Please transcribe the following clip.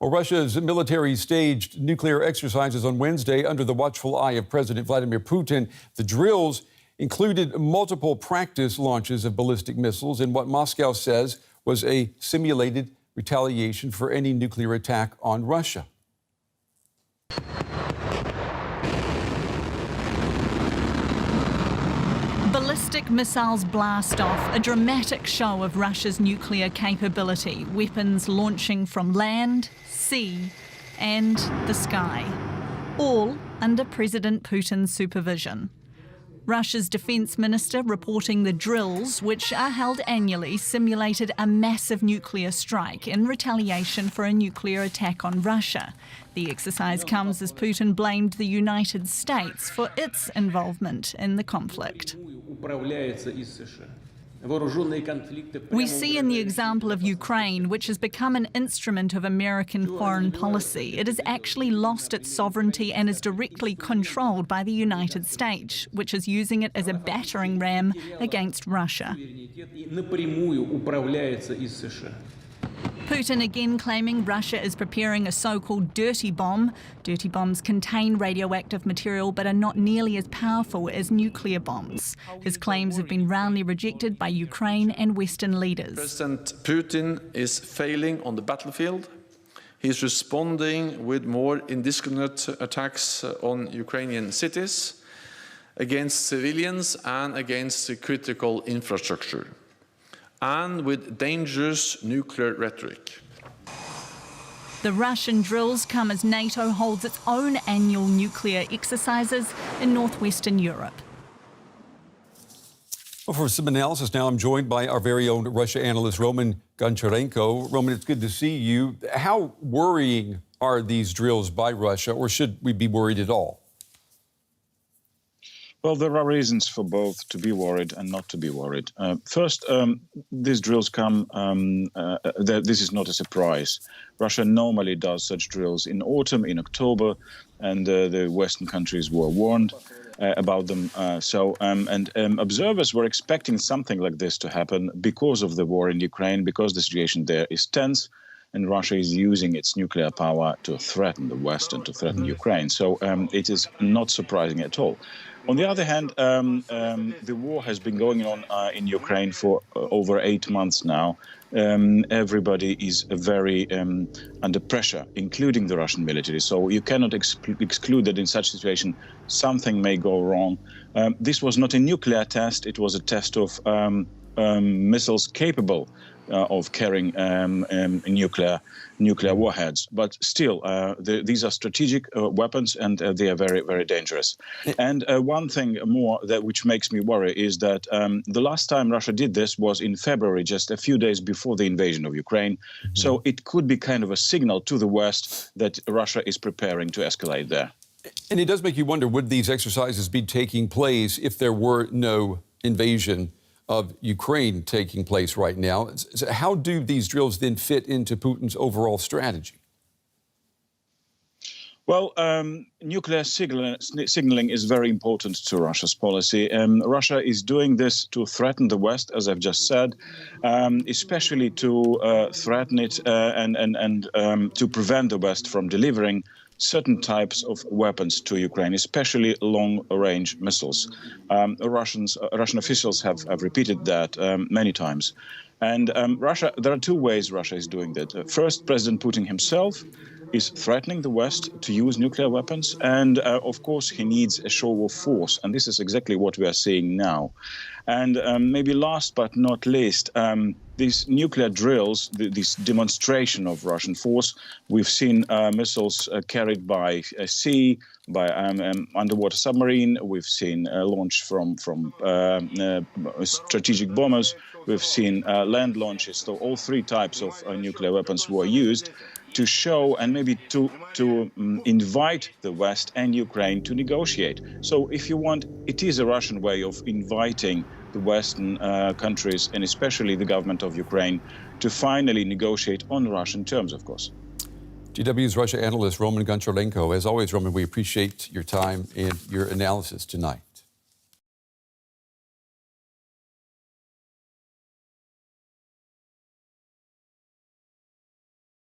Well, Russia's military staged nuclear exercises on Wednesday under the watchful eye of President Vladimir Putin. The drills included multiple practice launches of ballistic missiles in what Moscow says was a simulated retaliation for any nuclear attack on Russia. Ballistic missiles blast off, a dramatic show of Russia's nuclear capability, weapons launching from land, sea and the sky, all under President Putin's supervision. Russia's defence minister reporting the drills, which are held annually, simulated a massive nuclear strike in retaliation for a nuclear attack on Russia. The exercise comes as Putin blamed the United States for its involvement in the conflict. We see in the example of Ukraine, which has become an instrument of American foreign policy, it has actually lost its sovereignty and is directly controlled by the United States, which is using it as a battering ram against Russia. Putin again claiming Russia is preparing a so-called dirty bomb. Dirty bombs contain radioactive material but are not nearly as powerful as nuclear bombs. His claims have been roundly rejected by Ukraine and Western leaders. President Putin is failing on the battlefield. He's responding with more indiscriminate attacks on Ukrainian cities, against civilians and against critical infrastructure, and with dangerous nuclear rhetoric. The Russian drills come as NATO holds its own annual nuclear exercises in northwestern Europe. Well, for some analysis now, I'm joined by our very own Russia analyst, Roman Goncharenko. Roman, it's good to see you. How worrying are these drills by Russia, or should we be worried at all? Well, there are reasons for both to be worried and not to be worried. First, these drills come, this is not a surprise. Russia normally does such drills in autumn, in October, and the Western countries were warned about them. Observers were expecting something like this to happen because of the war in Ukraine, because the situation there is tense, and Russia is using its nuclear power to threaten the West and to threaten Ukraine. So it is not surprising at all. On the other hand, the war has been going on in Ukraine for over 8 months now. Everybody is very under pressure, including the Russian military. So you cannot exclude that in such a situation something may go wrong. This was not a nuclear test. It was a test of missiles capable of carrying nuclear warheads. But still, these are strategic weapons, and they are very, very dangerous. And one thing more which makes me worry is that the last time Russia did this was in February, just a few days before the invasion of Ukraine. So it could be kind of a signal to the West that Russia is preparing to escalate there. And it does make you wonder, would these exercises be taking place if there were no invasion of Ukraine taking place right now? So how do these drills then fit into Putin's overall strategy? Well, nuclear signaling is very important to Russia's policy. Russia is doing this to threaten the West, as I've just said, especially to threaten it and to prevent the West from delivering certain types of weapons to Ukraine, especially long-range missiles. Russian officials have repeated that many times. And there are two ways Russia is doing that. First, President Putin himself is threatening the West to use nuclear weapons. And of course, he needs a show of force. And this is exactly what we are seeing now. And maybe last but not least, these nuclear drills, this demonstration of Russian force, we've seen missiles carried by sea, by underwater submarine. We've seen launch from strategic bombers. We've seen land launches. So all three types of nuclear weapons were used to show and maybe to invite the West and Ukraine to negotiate. So if you want, it is a Russian way of inviting the Western countries, and especially the government of Ukraine, to finally negotiate on Russian terms, of course. DW's Russia analyst Roman Goncharenko. As always, Roman, we appreciate your time and your analysis tonight.